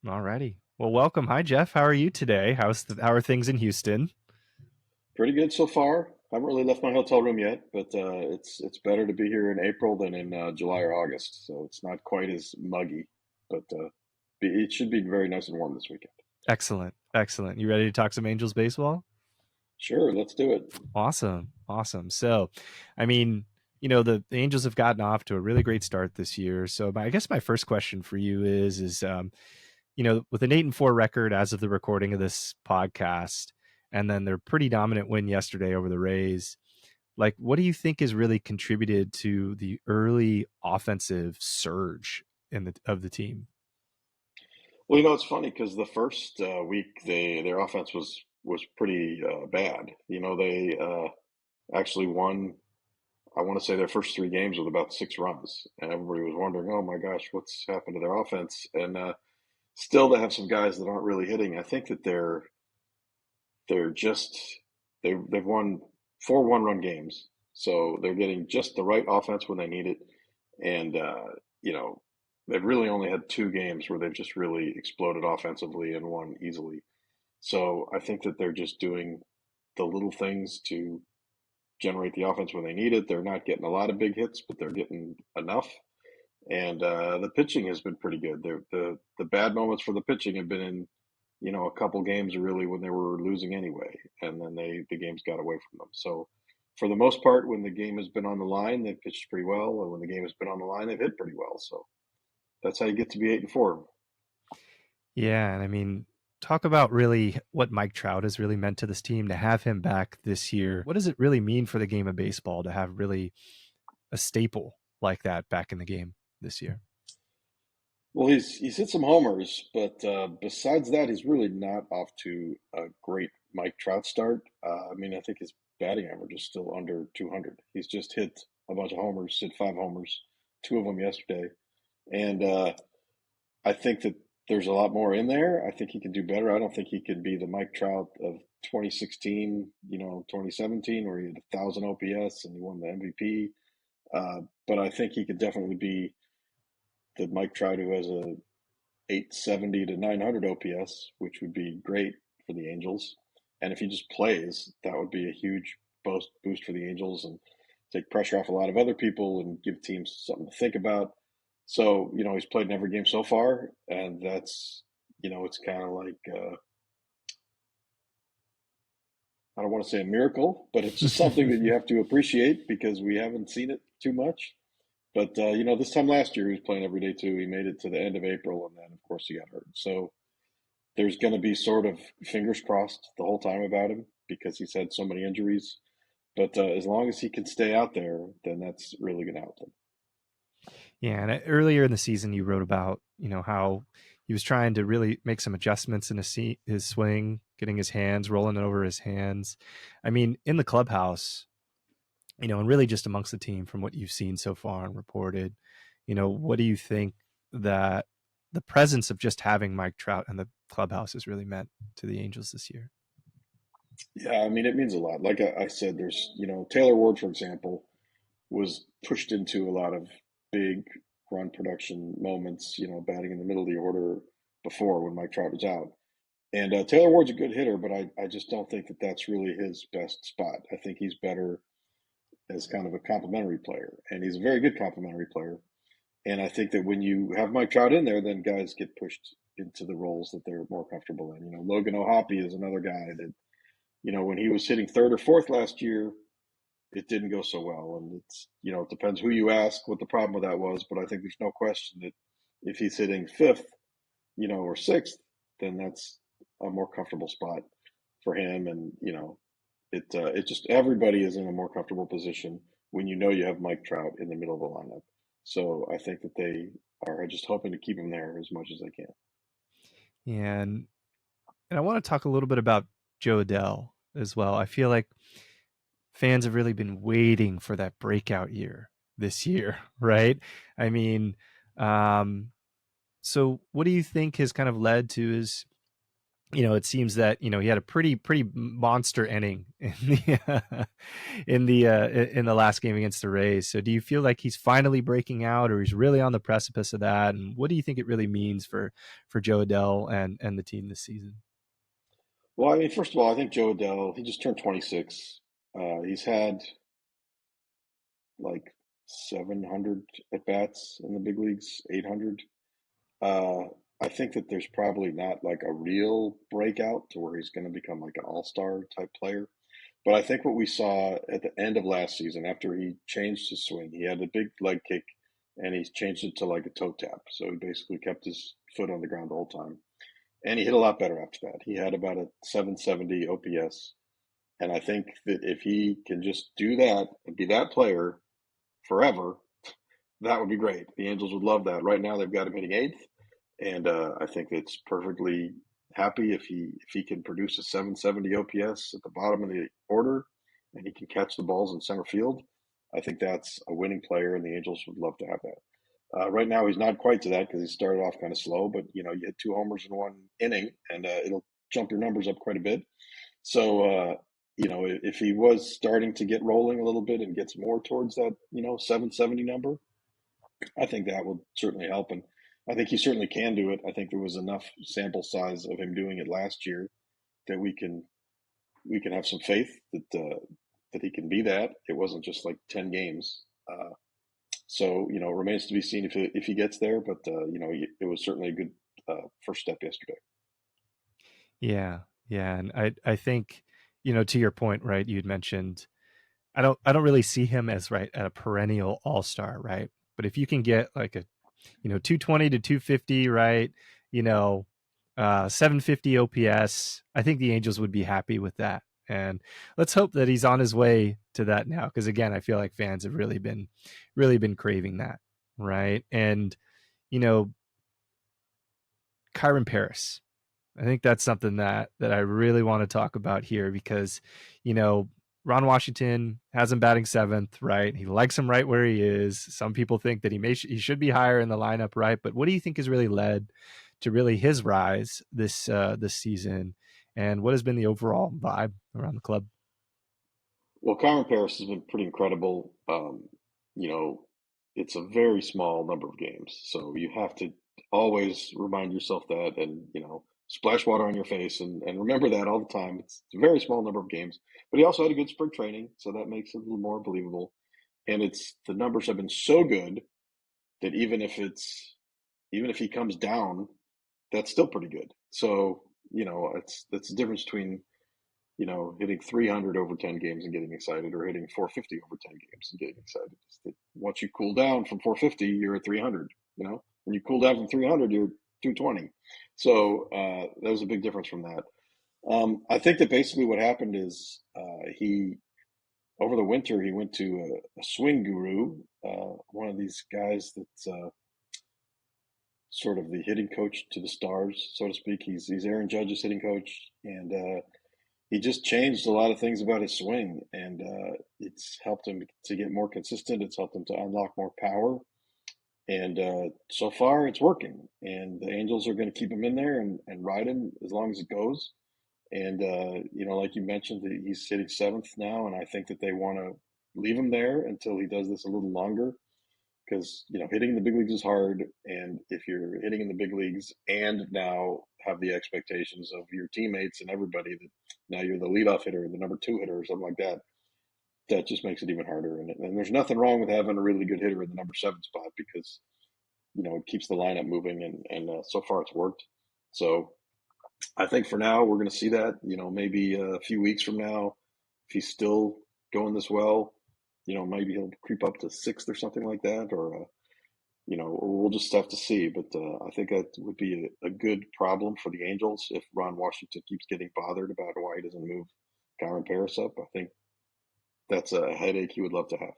Alrighty. Well, welcome. Hi, Jeff. How are you today? How are things in Houston? Pretty good so far. Haven't really left my hotel room yet, but it's better to be here in April than in July or August. So it's not quite as muggy, but it should be very nice and warm this weekend. Excellent. Excellent. You ready to talk some Angels baseball? Sure, let's do it. Awesome. Awesome. So, I mean, the Angels have gotten off to a really great start this year. So, I guess my first question for you is, with an 8-4 record as of the recording of this podcast, and then their pretty dominant win yesterday over the Rays, like, what do you think has really contributed to the early offensive surge of the team? Well, it's funny because the first week their offense was pretty bad. They actually won. I want to say their first three games with about 6 runs, and everybody was wondering, "Oh my gosh, what's happened to their offense?" And still, they have some guys that aren't really hitting. I think that they're just they've won 4 1-run games, so they're getting just the right offense when they need it, and you know they've really only had 2 games where they've just really exploded offensively and won easily. So I think that they're just doing the little things to generate the offense when they need it. They're not getting a lot of big hits, but they're getting enough. And the pitching has been pretty good. The bad moments for the pitching have been in a couple games really when they were losing anyway, and then the games got away from them. So for the most part, when the game has been on the line, they've pitched pretty well, and when the game has been on the line, they've hit pretty well. So that's how you get to be 8-4. Yeah, and I mean, talk about really what Mike Trout has really meant to this team to have him back this year. What does it really mean for the game of baseball to have really a staple like that back in the game this year? Well, he's hit some homers, but besides that, he's really not off to a great Mike Trout start. I mean, I think his batting average is still under 200. He's just hit a bunch of homers, hit 5 homers, 2 of them yesterday, and I think that there's a lot more in there. I think he can do better. I don't think he can be the Mike Trout of 2016, 2017, where he had 1,000 OPS and he won the MVP. But I think he could definitely be the Mike Trout who has a 870 to 900 OPS, which would be great for the Angels. And if he just plays, that would be a huge boost for the Angels and take pressure off a lot of other people and give teams something to think about. So, he's played in every game so far, and that's, it's kind of like, I don't want to say a miracle, but it's just something that you have to appreciate because we haven't seen it too much. But, this time last year, he was playing every day too. He made it to the end of April, and then, of course, he got hurt. So, there's going to be sort of fingers crossed the whole time about him because he's had so many injuries. But as long as he can stay out there, then that's really going to help them. Yeah, and earlier in the season, you wrote about how he was trying to really make some adjustments in his swing, getting his hands rolling over his hands. I mean, in the clubhouse, and really just amongst the team from what you've seen so far and reported, what do you think that the presence of just having Mike Trout in the clubhouse has really meant to the Angels this year? Yeah, I mean, it means a lot. Like I said, there's, Taylor Ward, for example, was pushed into a lot of big run production moments, batting in the middle of the order before when Mike Trout was out. And Taylor Ward's a good hitter, but I just don't think that that's really his best spot. I think he's better as kind of a complimentary player, and he's a very good complimentary player. And I think that when you have Mike Trout in there, then guys get pushed into the roles that they're more comfortable in. Logan O'Hoppe is another guy that, when he was hitting third or fourth last year, it didn't go so well. And it's, it depends who you ask what the problem with that was. But I think there's no question that if he's hitting fifth, or sixth, then that's a more comfortable spot for him. And, it just everybody is in a more comfortable position when you have Mike Trout in the middle of the lineup. So I think that they are just hoping to keep him there as much as they can. And I want to talk a little bit about Joe Adell as well. I feel like fans have really been waiting for that breakout year this year, right? I mean, um, so what do you think has kind of led to his it seems that he had a pretty monster inning in the in the last game against the Rays. So do you feel like he's finally breaking out, or he's really on the precipice of that? And what do you think it really means for Joe Adell and the team this season? Well, I mean, first of all, I think Joe Adell, he just turned 26. He's had like 700 at bats in the big leagues, 800. Uh, I think that there's probably not like a real breakout to where he's going to become like an all-star type player. But I think what we saw at the end of last season, after he changed his swing, he had a big leg kick and he changed it to like a toe tap. So he basically kept his foot on the ground the whole time. And he hit a lot better after that. He had about a 770 OPS. And I think that if he can just do that and be that player forever, that would be great. The Angels would love that. Right now, they've got him hitting eighth, and I think it's perfectly happy if he can produce a 770 OPS at the bottom of the order, and he can catch the balls in center field. I think that's a winning player, and the Angels would love to have that. Right now, he's not quite to that because he started off kind of slow, but you hit two homers in one inning, and it'll jump your numbers up quite a bit. So, if he was starting to get rolling a little bit and gets more towards that, 770 number, I think that would certainly help. And I think he certainly can do it. I think there was enough sample size of him doing it last year that we can have some faith that he can be that. It wasn't just like 10 games. So it remains to be seen if he gets there. But it was certainly a good first step yesterday. Yeah, yeah, and I think to your point, right? You'd mentioned I don't really see him as right at a perennial all star, right? But if you can get like a 220 to 250, right? You know, 750 OPS. I think the Angels would be happy with that. And let's hope that he's on his way to that now. Because again, I feel like fans have really been craving that, right? And you know, Kyren Paris. I think that's something that I really want to talk about here because, you know, Ron Washington has him batting seventh, right? He likes him right where he is. Some people think that he should be higher in the lineup, right? But what do you think has really led to really his rise this season, and what has been the overall vibe around the club? Well, Kyren Paris has been pretty incredible. You know, it's a very small number of games, so you have to always remind yourself that, and splash water on your face, and remember that all the time. It's a very small number of games, but he also had a good spring training, so that makes it a little more believable. And it's the numbers have been so good that even if he comes down, that's still pretty good. So it's the difference between hitting 300 over 10 games and getting excited, or hitting 450 over 10 games and getting excited. Once you cool down from 450, you're at 300. When you cool down from 300, you're 220. So that was a big difference from that. I think that basically what happened is he, over the winter, he went to a swing guru, one of these guys that's sort of the hitting coach to the stars, so to speak. He's Aaron Judge's hitting coach, and he just changed a lot of things about his swing, and it's helped him to get more consistent. It's helped him to unlock more power, and so far it's working. And the Angels are going to keep him in there and ride him as long as it goes. And like you mentioned, he's hitting seventh now, and I think that they want to leave him there until he does this a little longer, because hitting in the big leagues is hard, and if you're hitting in the big leagues and now have the expectations of your teammates and everybody that now you're the leadoff hitter, the number two hitter, or something like that, that just makes it even harder. And there's nothing wrong with having a really good hitter in the number seven spot, because it keeps the lineup moving, and so far it's worked. So I think for now we're going to see that. Maybe a few weeks from now, if he's still going this well, maybe he'll creep up to sixth or something like that, or we'll just have to see. But I think that would be a good problem for the Angels if Ron Washington keeps getting bothered about why he doesn't move Kyren Paris up. I think that's a headache he would love to have.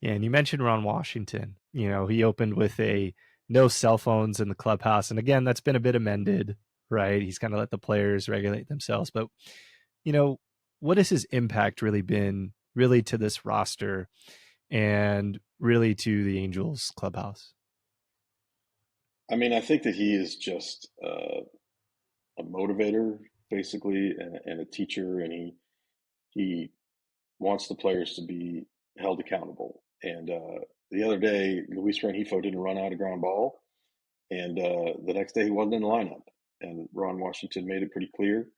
Yeah, and you mentioned Ron Washington. He opened with a no cell phones in the clubhouse, and again, that's been a bit amended, right? He's kind of let the players regulate themselves, but you know, what has his impact really been, really to this roster and really to the Angels clubhouse? I mean, I think that he is just a motivator basically and a teacher, and he wants the players to be held accountable. And the other day, Luis Rengifo didn't run out a ground ball, and the next day he wasn't in the lineup. And Ron Washington made it pretty clear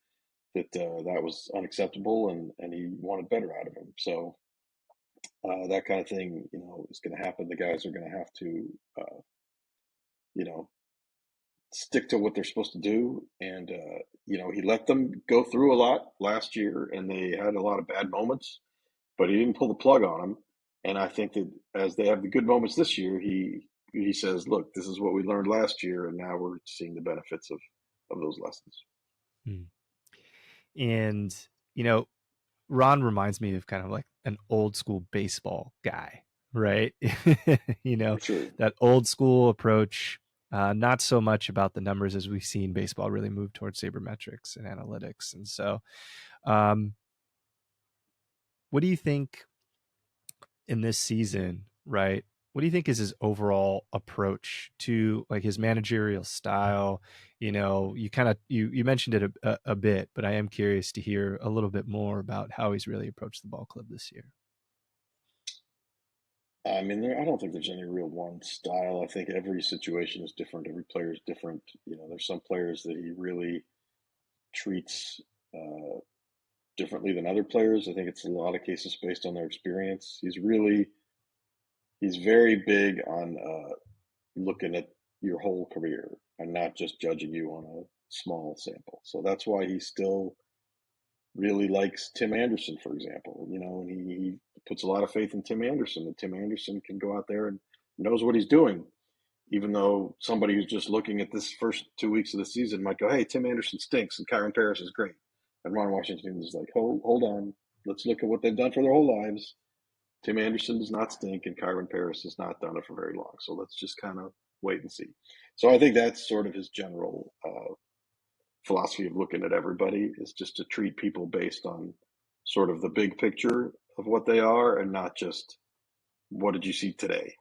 that that was unacceptable, and he wanted better out of him. So that kind of thing, is going to happen. The guys are going to have to, you know, stick to what they're supposed to do. And he let them go through a lot last year, and they had a lot of bad moments, but he didn't pull the plug on them. And I think that as they have the good moments this year, he says, "Look, this is what we learned last year, and now we're seeing the benefits of those lessons." Hmm. And, you know, Ron reminds me of kind of like an old school baseball guy, right? you know, For sure. that old school approach, not so much about the numbers as we've seen baseball really move towards sabermetrics and analytics. And so, um, what do you think in this season, right? What do you think is his overall approach to like his managerial style? You kind of you mentioned it a bit, but I am curious to hear a little bit more about how he's really approached the ball club this year. I mean, I don't think there's any real one style. I think every situation is different. Every player is different. There's some players that he really treats uh, differently than other players. I think it's a lot of cases based on their experience. He's very big on looking at your whole career and not just judging you on a small sample. So that's why he still really likes Tim Anderson, for example. And he puts a lot of faith in Tim Anderson, and Tim Anderson can go out there and knows what he's doing. Even though somebody who's just looking at this first 2 weeks of the season might go, "Hey, Tim Anderson stinks and Kyren Paris is great," and Ron Washington is like, "Hold on, let's look at what they've done for their whole lives. Tim Anderson does not stink, and Kyren Paris has not done it for very long. So let's just kind of wait and see." So I think that's sort of his general philosophy of looking at everybody, is just to treat people based on sort of the big picture of what they are, and not just what did you see today.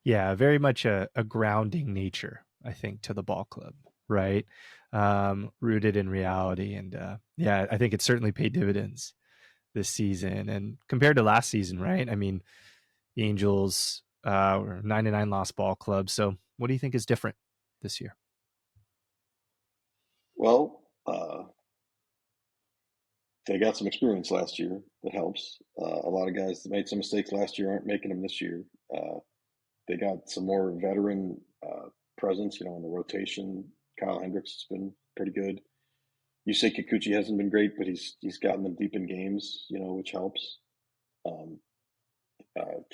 Yeah, very much a grounding nature, I think, to the ball club, right? Rooted in reality. And yeah, I think it certainly paid dividends this season. And compared to last season, right? I mean, the Angels were 99 loss ball club. So what do you think is different this year? Well, they got some experience last year that helps. A lot of guys that made some mistakes last year aren't making them this year. They got some more veteran presence, in the rotation. Kyle Hendricks has been pretty good. You say Kikuchi hasn't been great, but he's gotten them deep in games, which helps. Um,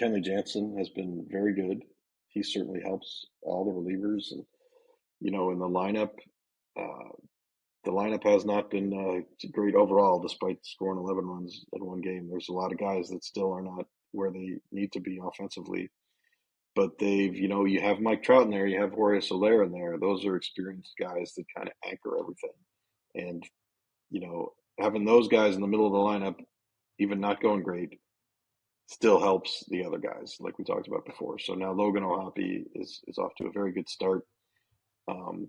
Kenley Jansen has been very good. He certainly helps all the relievers, and in uh, the lineup has not been great overall, despite scoring 11 runs in one game. There's a lot of guys that still are not where they need to be offensively, but you have Mike Trout in there, you have Jorge Soler in there. Those are experienced guys that kind of anchor everything, and having those guys in the middle of the lineup, even not going great, still helps the other guys, like we talked about before. So now Logan O'Hoppe is off to a very good start. Um,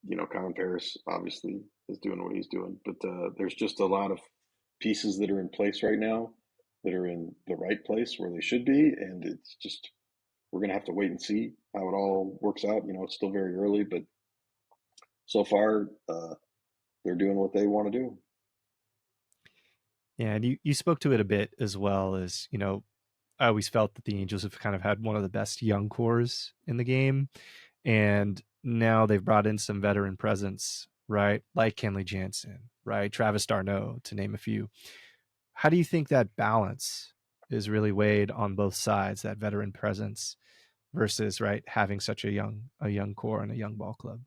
Kyren Paris obviously is doing what he's doing, but there's just a lot of pieces that are in place right now that are in the right place where they should be, and it's just we're gonna have to wait and see how it all works out. It's still very early, but so far they're doing what they want to do. Yeah, and you spoke to it a bit as well as, I always felt that the Angels have kind of had one of the best young cores in the game. And now they've brought in some veteran presence, right? Like Kenley Jansen, right? Travis d'Arnaud, to name a few. How do you think that balance is really weighed on both sides, that veteran presence versus, right, having such a young core and a young ball club?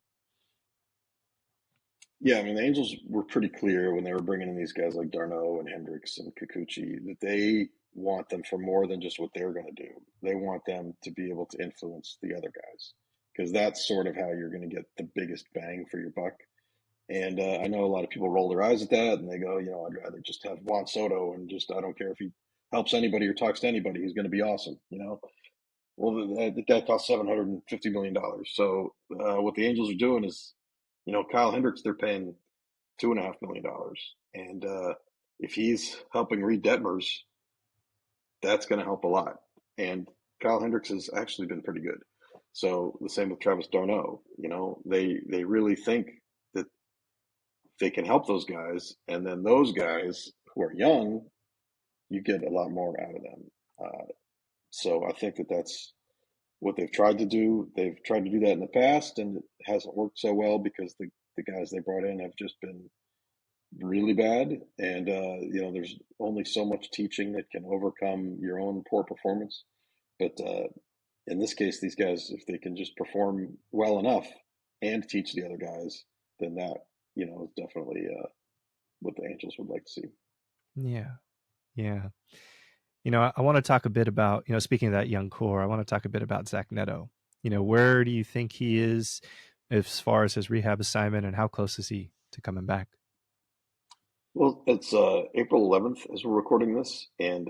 Yeah, I mean the Angels were pretty clear when they were bringing in these guys like d'Arnaud and Hendricks and Kikuchi that they want them for more than just what they're going to do. They want them to be able to influence the other guys, because that's sort of how you're going to get the biggest bang for your buck. And I know a lot of people roll their eyes at that and they go, I'd rather just have Juan Soto and just I don't care if he helps anybody or talks to anybody. He's going to be awesome. Well, the guy cost $750 million. So what the Angels are doing is, Kyle Hendricks, they're paying $2.5 million, and if he's helping Reed Detmers, that's going to help a lot. And Kyle Hendricks has actually been pretty good. So the same with Travis d'Arnaud. They really think that they can help those guys, and then those guys who are young, you get a lot more out of them. So I think that that's what they've tried to do. They've tried to do that in the past, and it hasn't worked so well because the guys they brought in have just been really bad. And there's only so much teaching that can overcome your own poor performance. But in this case, these guys, if they can just perform well enough and teach the other guys, then that is definitely what the Angels would like to see. Yeah. Yeah. I want to talk a bit about, speaking of that young core, I want to talk a bit about Zach Neto. Where do you think he is as far as his rehab assignment, and how close is he to coming back? Well, it's April 11th as we're recording this, and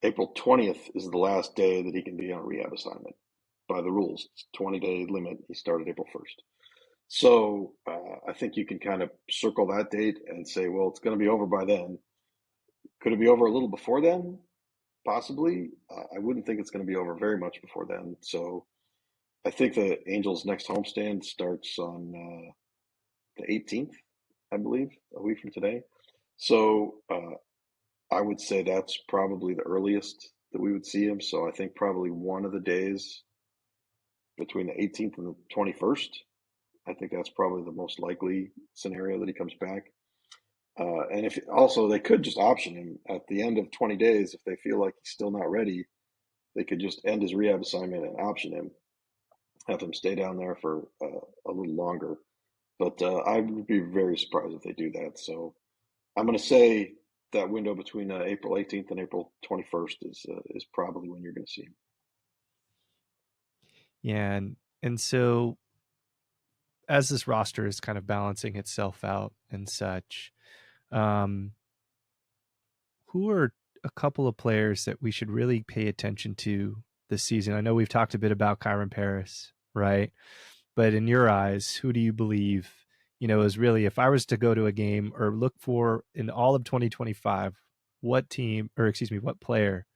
April 20th is the last day that he can be on a rehab assignment by the rules. It's a 20-day limit. He started April 1st. So I think you can kind of circle that date and say, well, it's going to be over by then. Could it be over a little before then? Possibly. I wouldn't think it's going to be over very much before then. So I think the Angels' next homestand starts on the 18th, I believe, a week from today. So I would say that's probably the earliest that we would see him. So I think probably one of the days between the 18th and the 21st. I think that's probably the most likely scenario that he comes back. And if also they could just option him at the end of 20 days if they feel like he's still not ready, they could just end his rehab assignment and option him, have him stay down there for a little longer. But I would be very surprised if they do that. So I'm going to say that window between April 18th and April 21st is probably when you're going to see him. Yeah, and so as this roster is kind of balancing itself out and such, um, who are a couple of players that we should really pay attention to this season? I know we've talked a bit about Kyren Paris, right? But in your eyes, who do you believe, is really, if I was to go to a game or look for in all of 2025, what team, or excuse me, what player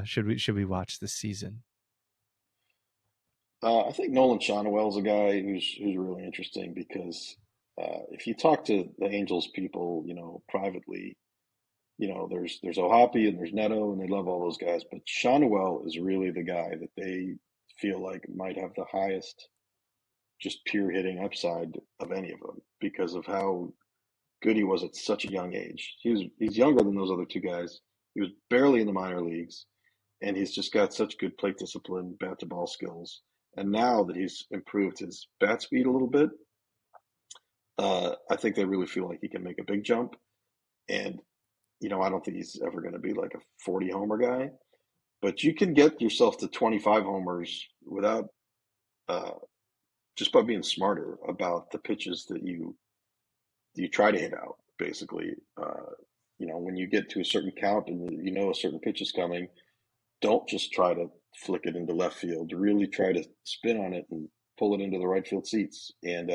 should we watch this season? I think Nolan Shonowell is a guy who's really interesting because if you talk to the Angels people, privately, there's Ohapi and there's Neto and they love all those guys, but Shonowell is really the guy that they feel like might have the highest just pure hitting upside of any of them because of how good he was at such a young age. He's younger than those other two guys. He was barely in the minor leagues, and he's just got such good plate discipline, bat to ball skills. And now that he's improved his bat speed a little bit, I think they really feel like he can make a big jump. And I don't think he's ever going to be like a 40 homer guy, but you can get yourself to 25 homers without uh, just by being smarter about the pitches that you try to hit out. Basically, when you get to a certain count and a certain pitch is coming, don't just try to flick it into left field. Really try to spin on it and pull it into the right field seats. And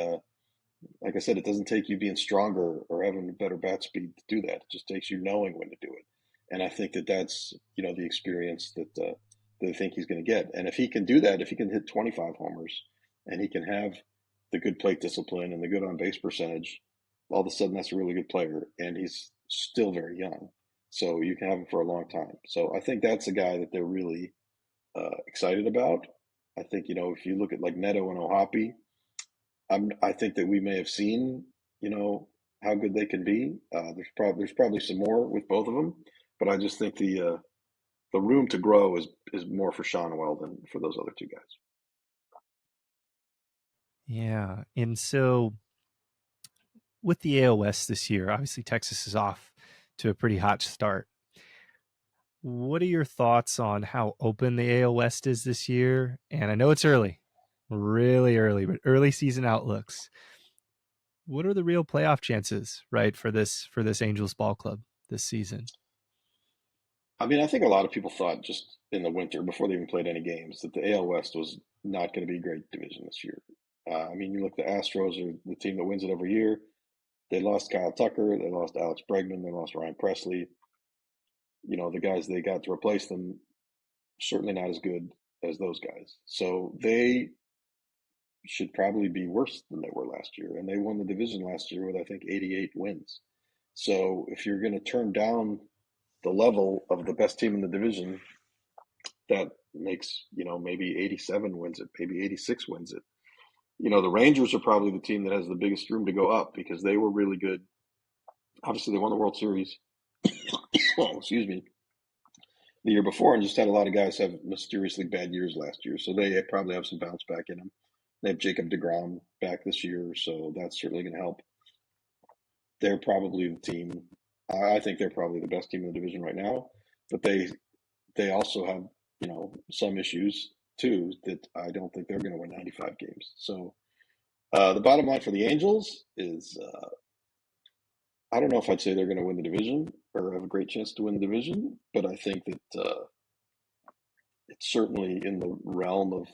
like I said, it doesn't take you being stronger or having a better bat speed to do that. It just takes you knowing when to do it. And I think that that's the experience that they think he's going to get. And if he can do that, if he can hit 25 homers, and he can have the good plate discipline and the good on base percentage, all of a sudden that's a really good player. And he's still very young, so you can have him for a long time. So I think that's a guy that they're really excited about. I think if you look at like Neto and Ohapi, I think that we may have seen, how good they can be. There's probably some more with both of them, but I just think the room to grow is more for Shonwell than for those other two guys. Yeah, and so with the AL West this year, obviously Texas is off to a pretty hot start. What are your thoughts on how open the AL West is this year? And I know it's early, really early, but early season outlooks. What are the real playoff chances, right, for this Angels ball club this season? I mean, I think a lot of people thought just in the winter, before they even played any games, that the AL West was not going to be a great division this year. I mean, you look, the Astros are the team that wins it every year. They lost Kyle Tucker, they lost Alex Bregman, they lost Ryan Presley. You know, the guys they got to replace them, certainly not as good as those guys. So they should probably be worse than they were last year. And they won the division last year with, I think, 88 wins. So if you're going to turn down the level of the best team in the division, that makes, maybe 87 wins it, maybe 86 wins it. The Rangers are probably the team that has the biggest room to go up because they were really good. Obviously, they won the World Series, oh, excuse me, the year before, and just had a lot of guys have mysteriously bad years last year. So they probably have some bounce back in them. They have Jacob DeGrom back this year, so that's certainly going to help. They're probably the team. I think they're probably the best team in the division right now, but they also have some issues too that I don't think they're going to win 95 games. So the bottom line for the Angels is I don't know if I'd say they're going to win the division or have a great chance to win the division, but I think that it's certainly in the realm of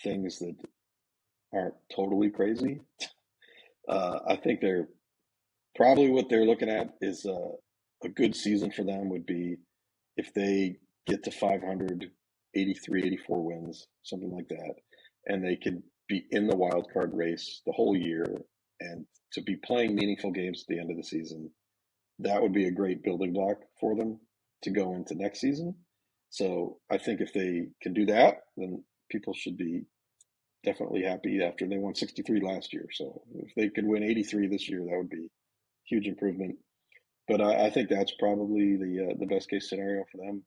things that aren't totally crazy. I think they're probably what they're looking at is a good season for them would be if they get to 500, 83, 84 wins, something like that, and they could be in the wild card race the whole year and to be playing meaningful games at the end of the season, that would be a great building block for them to go into next season. So I think if they can do that, then people should be definitely happy after they won 63 last year. So if they could win 83 this year, that would be huge improvement. But I think that's probably the best case scenario for them.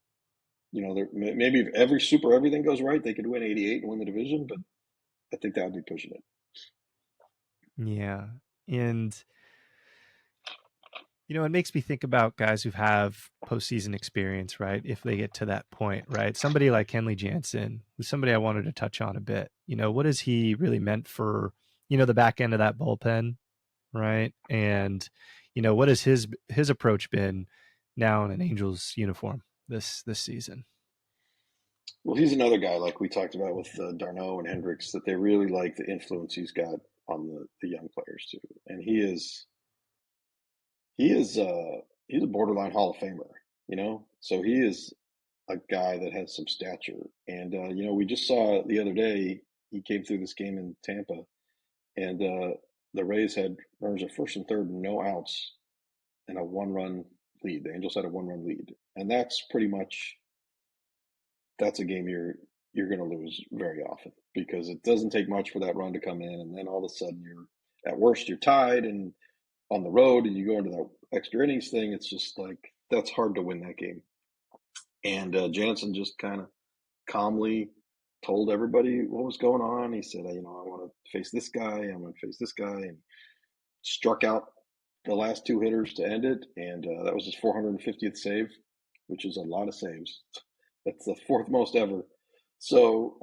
Maybe if everything goes right, they could win 88 and win the division. But I think that would be pushing it. Yeah. And it makes me think about guys who have postseason experience, right? If they get to that point, right? Somebody like Kenley Jansen, who's somebody I wanted to touch on a bit. What has he really meant for, the back end of that bullpen, right? And, what has his approach been now in an Angels uniform this season? Well, he's another guy like we talked about with Darno and Hendricks that they really like the influence he's got on the young players too. And he's a borderline Hall of Famer. So he is a guy that has some stature. And we just saw the other day he came through this game in Tampa, and the Rays had runners at first and third, no outs, and a one-run lead. The Angels had a one-run lead, and that's a game you're going to lose very often because it doesn't take much for that run to come in, and then all of a sudden at worst you're tied and on the road, and you go into that extra innings thing. It's just like that's hard to win that game. And Jansen just kind of calmly told everybody what was going on. He said, I want to face this guy. I'm going to face this guy, and struck out the last two hitters to end it. And that was his 450th save, which is a lot of saves. That's the fourth most ever. So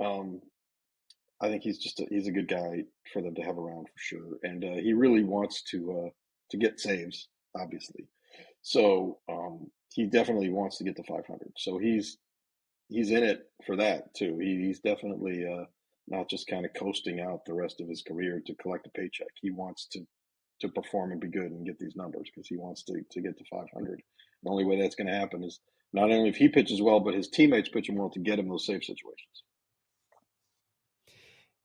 I think he's a good guy for them to have around for sure. And he really wants to get saves, obviously. So he definitely wants to get to 500. So he's in it for that too. He's definitely not just kind of coasting out the rest of his career to collect a paycheck. He wants to perform and be good and get these numbers because he wants to get to 500. The only way that's going to happen is not only if he pitches well, but his teammates pitch him well to get him those safe situations.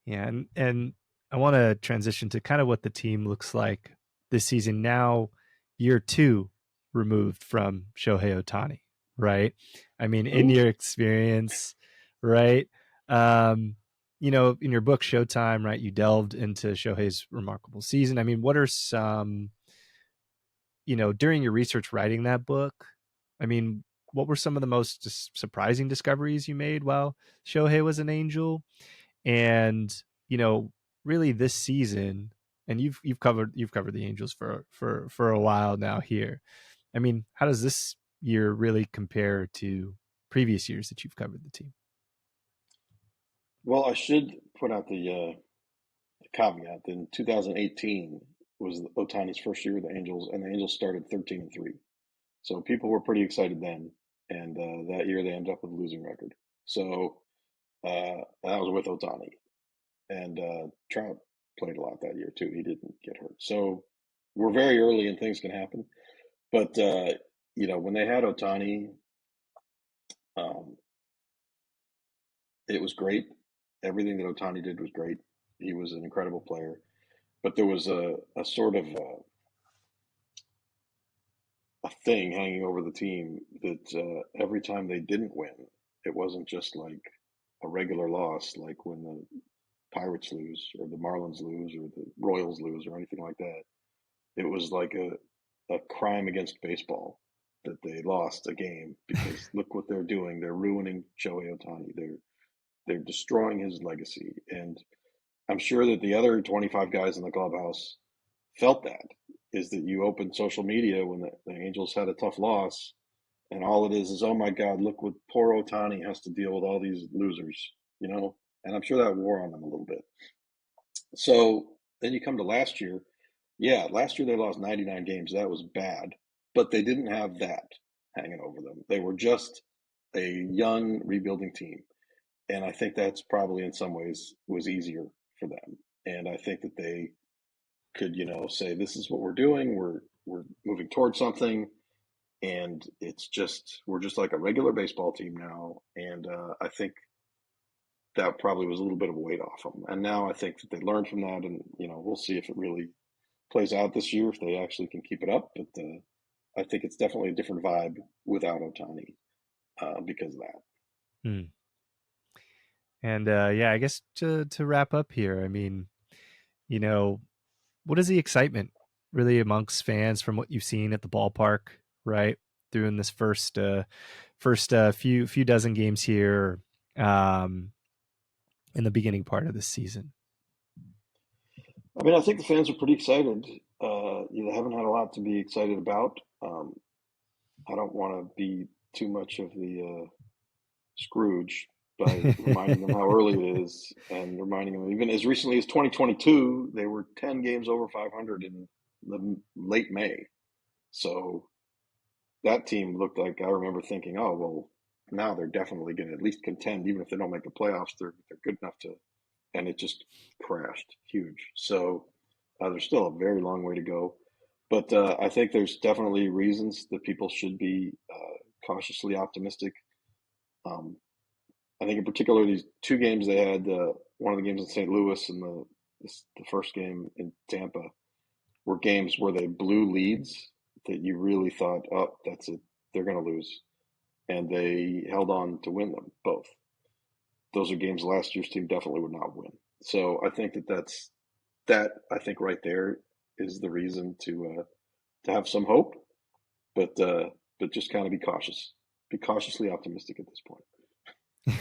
Yeah, and I want to transition to kind of what the team looks like this season now, year two removed from Shohei Ohtani, right? I mean, in Oof. your experience, right? In your book Sho-Time, right, you delved into Shohei's remarkable season. I mean, what are some, during your research writing that book, I mean, what were some of the most surprising discoveries you made while Shohei was an Angel? And you know really this season, and you've covered the Angels for a while now here. I mean, how does this year really compare to previous years that you've covered the team? Well, I should put out the caveat that in 2018 was Otani's first year with the Angels, and the Angels started 13-3. So people were pretty excited then. and that year they ended up with a losing record. So that was with Ohtani, and Trout played a lot that year too. He didn't get hurt, so we're very early and things can happen. But when they had Ohtani, um, it was great. Everything that Ohtani did was great. He was an incredible player, but there was a sort of a thing hanging over the team that every time they didn't win, it wasn't just like a regular loss, like when the Pirates lose or the Marlins lose or the Royals lose or anything like that. It was like a crime against baseball that they lost a game because look what they're doing. They're ruining Shohei Ohtani. They're destroying his legacy. And I'm sure that the other 25 guys in the clubhouse felt that is that you open social media when the Angels had a tough loss, and all it is oh my God, look what poor Ohtani has to deal with all these losers, you know? And I'm sure that wore on them a little bit. So then you come to last year. Yeah, last year they lost 99 games. That was bad, but they didn't have that hanging over them. They were just a young rebuilding team. And I think that's probably in some ways was easier for them. And I think that they could, say this is what we're doing. We're moving towards something, and we're just like a regular baseball team now. And I think that probably was a little bit of a weight off them. And now I think that they learned from that, and we'll see if it really plays out this year if they actually can keep it up. But I think it's definitely a different vibe without Ohtani because of that. Hmm. And yeah, I guess to wrap up here, I mean, what is the excitement really amongst fans from what you've seen at the ballpark, right? Through in this first few dozen games here, um, in the beginning part of this season. I mean, I think the fans are pretty excited. They haven't had a lot to be excited about. I don't want to be too much of the Scrooge by reminding them how early it is and reminding them even as recently as 2022, they were 10 games over 500 in the late May. So that team looked like I remember thinking, oh, well, now they're definitely going to at least contend. Even if they don't make the playoffs, they're good enough to. And it just crashed huge. So there's still a very long way to go. But I think there's definitely reasons that people should be cautiously optimistic. Um, I think in particular these two games they had, one of the games in St. Louis and the first game in Tampa were games where they blew leads that you really thought, oh, that's it, they're going to lose, and they held on to win them both. Those are games last year's team definitely would not win. So I think that I think right there is the reason to have some hope, but just kind of be cautious, be cautiously optimistic at this point.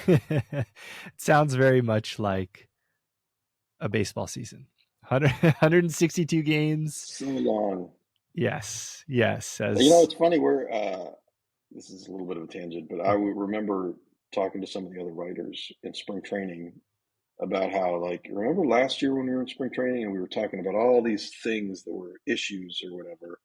It sounds very much like a baseball season. 162 games. So long. Yes. It's funny. This is a little bit of a tangent, but I remember talking to some of the other writers in spring training about how, like, remember last year when we were in spring training and we were talking about all these things that were issues or whatever.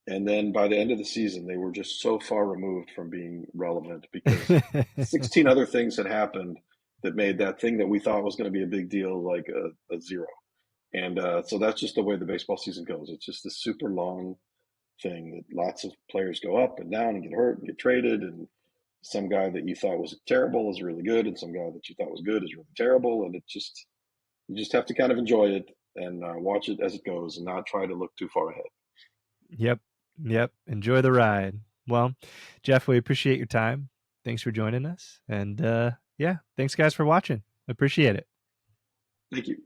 And then by the end of the season, they were just so far removed from being relevant because 16 other things had happened that made that thing that we thought was going to be a big deal like a zero. And so that's just the way the baseball season goes. It's just a super long thing that lots of players go up and down and get hurt and get traded. And some guy that you thought was terrible is really good, and some guy that you thought was good is really terrible. And you just have to kind of enjoy it and watch it as it goes and not try to look too far ahead. Yep. Enjoy the ride. Well, Jeff, we appreciate your time. Thanks for joining us. And yeah, thanks guys for watching. Appreciate it. Thank you.